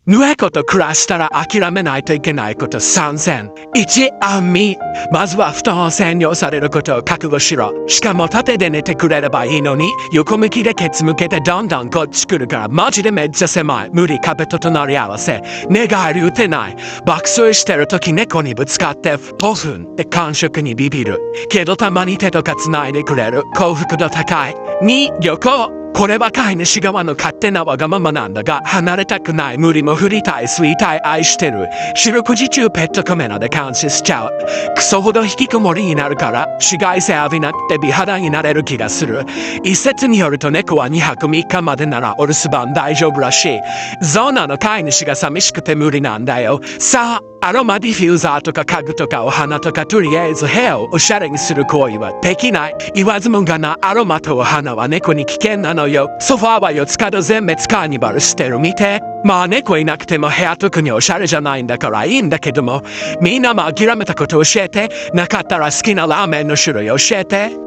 猫と暮らしたら諦めないといけないこと3000。1、安眠。まずは布団を占領されることを覚悟しろ。しかも縦で寝てくれればいいのに、横向きでケツ向けてどんどんこっち来るからマジでめっちゃ狭い。無理壁と隣り合わせ。寝返り打てない。爆睡してる時猫にぶつかって5分で感触にビビる。けどたまに手とか繋いでくれる。幸福度高い。2、旅行。これは飼い主側の勝手なわがままなんだが、離れたくない、無理も振りたい、吸いたい、愛してる。四六時中ペットカメラで監視しちゃう。クソほど引きこもりになるから、紫外線浴びなくて美肌になれる気がする。一説によると猫は2泊3日までならお留守番大丈夫らしい。ゾーナの飼い主が寂しくて無理なんだよ。さあ、アロマディフューザーとか家具とかお花とかとりあえず部屋をおしゃれにする行為はできない。言わずもがなアロマとお花は猫に危険なのよ。ソファーは四つ角全滅カーニバルしてる見て。まあ猫いなくても部屋特におしゃれじゃないんだからいいんだけども、みんなも諦めたこと教えて。なかったら好きなラーメンの種類教えて。